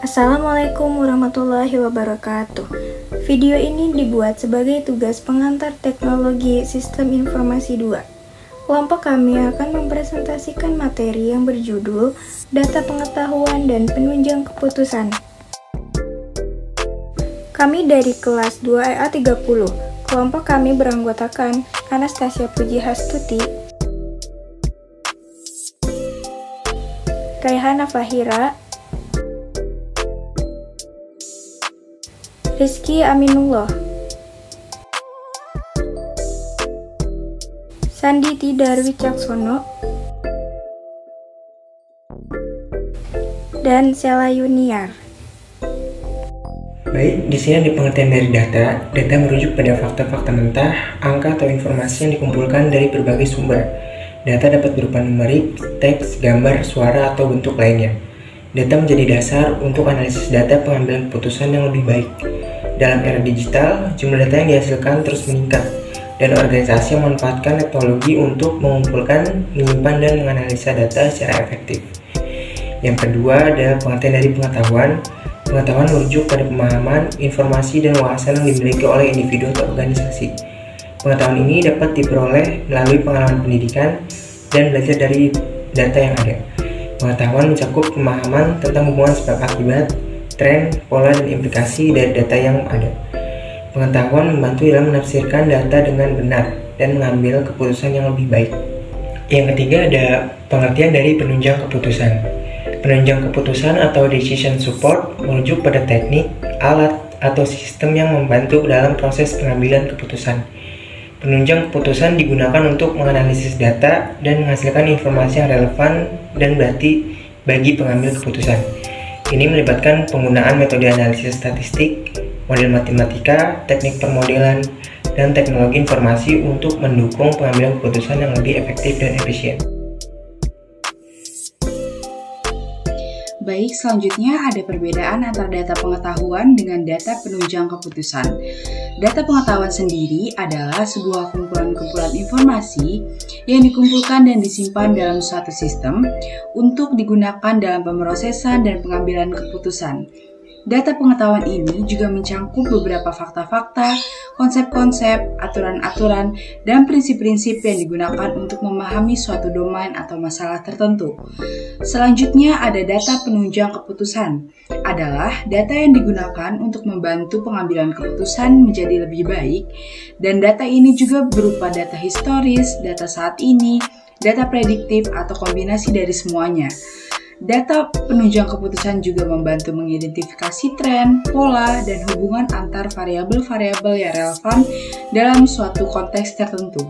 Assalamualaikum warahmatullahi wabarakatuh. Video ini dibuat sebagai tugas pengantar teknologi sistem informasi 2. Kelompok kami akan mempresentasikan materi yang berjudul Data Pengetahuan dan Penunjang Keputusan. Kami dari kelas 2 EA 30. Kelompok kami beranggotakan Anastasia Puji Hastuti, Raihana Fahira, Rizky Aminullah, Sanditi Darwi Caksono, dan Sela Yuniar. Baik, di sini ada pengertian dari data. Data merujuk pada fakta-fakta mentah, angka atau informasi yang dikumpulkan dari berbagai sumber. Data dapat berupa numerik, teks, gambar, suara, atau bentuk lainnya. Data menjadi dasar untuk analisis data pengambilan keputusan yang lebih baik. Dalam era digital, jumlah data yang dihasilkan terus meningkat, dan organisasi memanfaatkan teknologi untuk mengumpulkan, menyimpan, dan menganalisa data secara efektif. Yang kedua ada pengertian dari pengetahuan. Pengetahuan merujuk pada pemahaman, informasi, dan wawasan yang dimiliki oleh individu atau organisasi. Pengetahuan ini dapat diperoleh melalui pengalaman pendidikan dan belajar dari data yang ada. Pengetahuan mencakup pemahaman tentang hubungan sebab akibat, tren, pola, dan implikasi dari data yang ada. Pengetahuan membantu dalam menafsirkan data dengan benar dan mengambil keputusan yang lebih baik. Yang ketiga ada pengertian dari penunjang keputusan. Penunjang keputusan atau decision support merujuk pada teknik, alat, atau sistem yang membantu dalam proses pengambilan keputusan. Penunjang keputusan digunakan untuk menganalisis data dan menghasilkan informasi yang relevan dan berarti bagi pengambil keputusan. Ini melibatkan penggunaan metode analisis statistik, model matematika, teknik permodelan, dan teknologi informasi untuk mendukung pengambilan keputusan yang lebih efektif dan efisien. Baik, selanjutnya ada perbedaan antara data pengetahuan dengan data penunjang keputusan. Data pengetahuan sendiri adalah sebuah kumpulan-kumpulan informasi yang dikumpulkan dan disimpan dalam suatu sistem untuk digunakan dalam pemrosesan dan pengambilan keputusan. Data pengetahuan ini juga mencangkup beberapa fakta-fakta, konsep-konsep, aturan-aturan, dan prinsip-prinsip yang digunakan untuk memahami suatu domain atau masalah tertentu. Selanjutnya ada data penunjang keputusan. Adalah data yang digunakan untuk membantu pengambilan keputusan menjadi lebih baik, dan data ini juga berupa data historis, data saat ini, data prediktif, atau kombinasi dari semuanya. Data penunjang keputusan juga membantu mengidentifikasi tren, pola, dan hubungan antar variabel-variabel yang relevan dalam suatu konteks tertentu.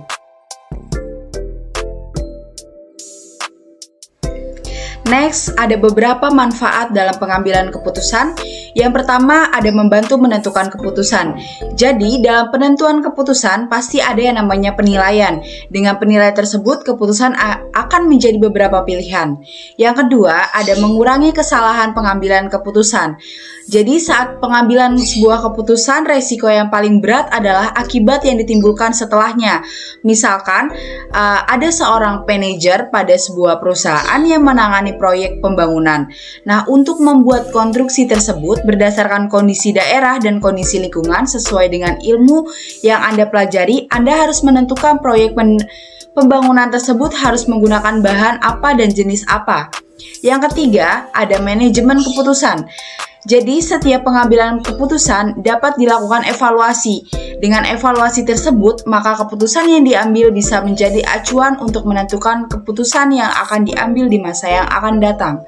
Next, ada beberapa manfaat dalam pengambilan keputusan. Yang pertama, ada membantu menentukan keputusan. Jadi, dalam penentuan keputusan, pasti ada yang namanya penilaian. Dengan penilaian tersebut, keputusan akan menjadi beberapa pilihan. Yang kedua, ada mengurangi kesalahan pengambilan keputusan. Jadi, saat pengambilan sebuah keputusan, resiko yang paling berat adalah akibat yang ditimbulkan setelahnya. Misalkan, ada seorang manajer pada sebuah perusahaan yang menangani proyek pembangunan. Nah, untuk membuat konstruksi tersebut berdasarkan kondisi daerah dan kondisi lingkungan sesuai dengan ilmu yang Anda pelajari, Anda harus menentukan proyek pembangunan tersebut harus menggunakan bahan apa dan jenis apa. Yang ketiga, ada manajemen keputusan. Jadi, setiap pengambilan keputusan dapat dilakukan evaluasi. Dengan evaluasi tersebut, maka keputusan yang diambil bisa menjadi acuan untuk menentukan keputusan yang akan diambil di masa yang akan datang.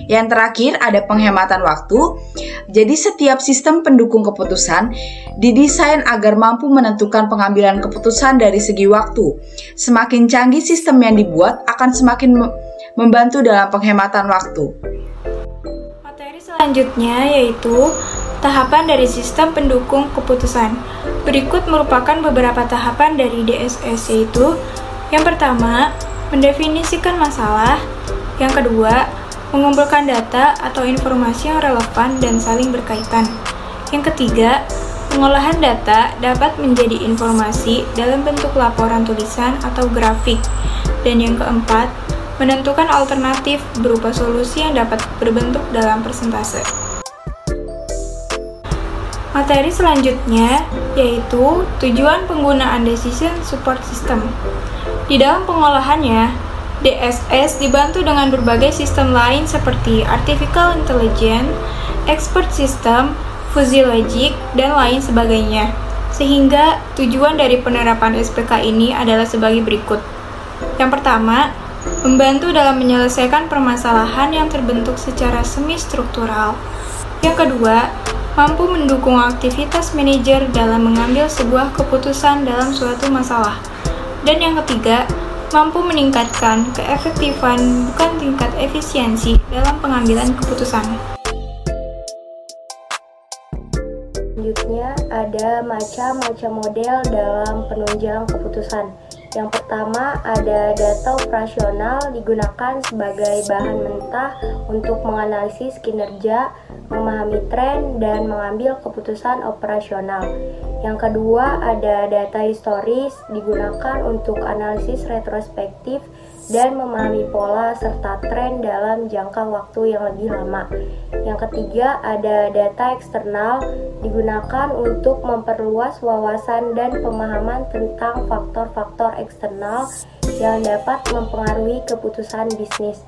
Yang terakhir, ada penghematan waktu. Jadi, setiap sistem pendukung keputusan didesain agar mampu menentukan pengambilan keputusan dari segi waktu. Semakin canggih sistem yang dibuat, akan semakin membantu dalam penghematan waktu. Selanjutnya yaitu tahapan dari sistem pendukung keputusan. Berikut merupakan beberapa tahapan dari DSS, yaitu yang pertama, mendefinisikan masalah. Yang kedua, mengumpulkan data atau informasi yang relevan dan saling berkaitan. Yang ketiga, pengolahan data dapat menjadi informasi dalam bentuk laporan tulisan atau grafik. Dan yang keempat, menentukan alternatif berupa solusi yang dapat berbentuk dalam persentase. Materi selanjutnya yaitu tujuan penggunaan Decision Support System. Di dalam pengolahannya, DSS dibantu dengan berbagai sistem lain seperti Artificial Intelligence, Expert System, Fuzzy Logic, dan lain sebagainya. Sehingga tujuan dari penerapan SPK ini adalah sebagai berikut. Yang pertama, membantu dalam menyelesaikan permasalahan yang terbentuk secara semi-struktural. Yang kedua, mampu mendukung aktivitas manajer dalam mengambil sebuah keputusan dalam suatu masalah. Dan yang ketiga, mampu meningkatkan keefektifan bukan tingkat efisiensi dalam pengambilan keputusan. Selanjutnya ada macam-macam model dalam penunjang keputusan. Yang pertama ada data operasional digunakan sebagai bahan mentah untuk menganalisis kinerja, memahami tren, dan mengambil keputusan operasional. Yang kedua ada data historis digunakan untuk analisis retrospektif dan memahami pola serta tren dalam jangka waktu yang lebih lama. Yang ketiga ada data eksternal digunakan untuk memperluas wawasan dan pemahaman tentang faktor-faktor eksternal yang dapat mempengaruhi keputusan bisnis.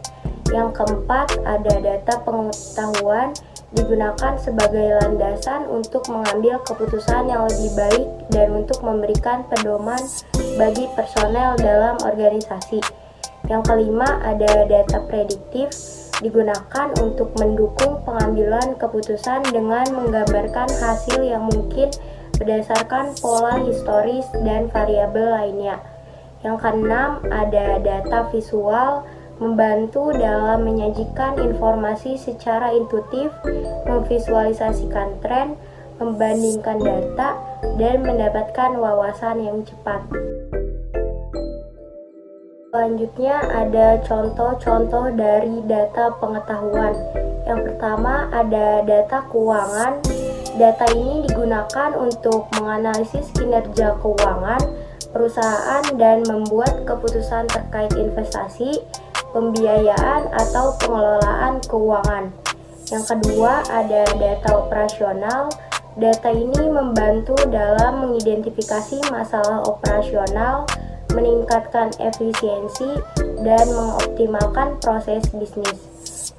Yang keempat ada data pengetahuan digunakan sebagai landasan untuk mengambil keputusan yang lebih baik dan untuk memberikan pedoman bagi personel dalam organisasi. Yang kelima ada data prediktif digunakan untuk mendukung pengambilan keputusan dengan menggambarkan hasil yang mungkin berdasarkan pola historis dan variabel lainnya. Yang keenam ada data visual membantu dalam menyajikan informasi secara intuitif, memvisualisasikan tren, membandingkan data, dan mendapatkan wawasan yang cepat. Selanjutnya ada contoh-contoh dari data pengetahuan. Yang pertama ada data keuangan. Data ini digunakan untuk menganalisis kinerja keuangan perusahaan dan membuat keputusan terkait investasi, pembiayaan, atau pengelolaan keuangan. Yang kedua ada data operasional. Data ini membantu dalam mengidentifikasi masalah operasional, meningkatkan efisiensi, dan mengoptimalkan proses bisnis.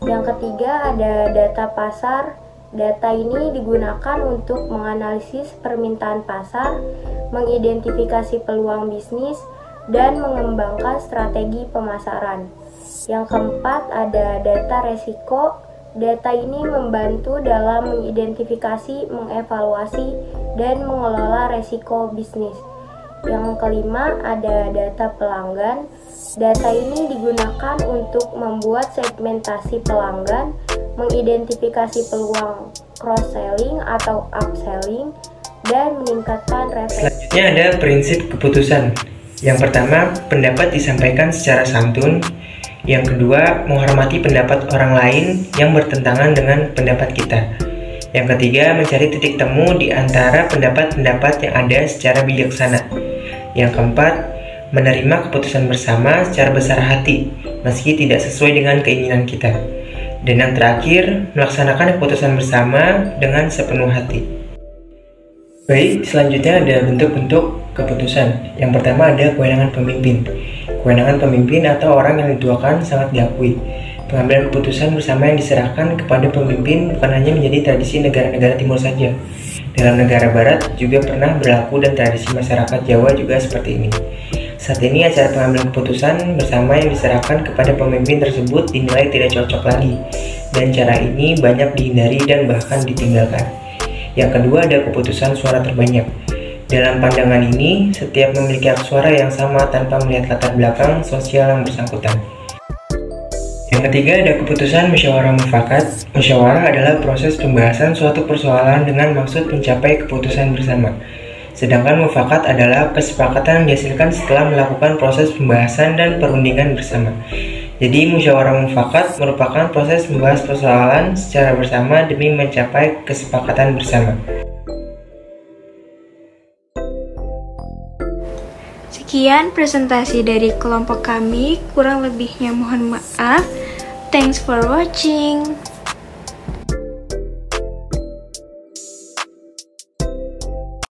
Yang ketiga ada data pasar. Data ini digunakan untuk menganalisis permintaan pasar, mengidentifikasi peluang bisnis, dan mengembangkan strategi pemasaran. Yang keempat ada data resiko. Data ini membantu dalam mengidentifikasi, mengevaluasi, dan mengelola resiko bisnis. Yang kelima ada data pelanggan. Data ini digunakan untuk membuat segmentasi pelanggan, mengidentifikasi peluang cross-selling atau upselling, dan meningkatkan revenue. Selanjutnya ada prinsip keputusan. Yang pertama, pendapat disampaikan secara santun. Yang kedua, menghormati pendapat orang lain yang bertentangan dengan pendapat kita. Yang ketiga, mencari titik temu di antara pendapat-pendapat yang ada secara bijaksana. Yang keempat, menerima keputusan bersama secara besar hati, meski tidak sesuai dengan keinginan kita. Dan yang terakhir, melaksanakan keputusan bersama dengan sepenuh hati. Baik, selanjutnya ada bentuk-bentuk keputusan. Yang pertama ada kewenangan pemimpin. Kewenangan pemimpin atau orang yang dituakan sangat diakui. Pengambilan keputusan bersama yang diserahkan kepada pemimpin bukan hanya menjadi tradisi negara-negara timur saja. Dalam negara barat juga pernah berlaku dan tradisi masyarakat Jawa juga seperti ini. Saat ini acara pengambilan keputusan bersama yang diserahkan kepada pemimpin tersebut dinilai tidak cocok lagi, dan cara ini banyak dihindari dan bahkan ditinggalkan. Yang kedua ada keputusan suara terbanyak. Dalam pandangan ini, setiap memiliki hak suara yang sama tanpa melihat latar belakang sosial yang bersangkutan. Yang ketiga ada keputusan musyawarah mufakat. Musyawarah adalah proses pembahasan suatu persoalan dengan maksud mencapai keputusan bersama. Sedangkan mufakat adalah kesepakatan yang dihasilkan setelah melakukan proses pembahasan dan perundingan bersama. Jadi musyawarah mufakat merupakan proses membahas persoalan secara bersama demi mencapai kesepakatan bersama. Sekian presentasi dari kelompok kami, kurang lebihnya mohon maaf. Thanks for watching.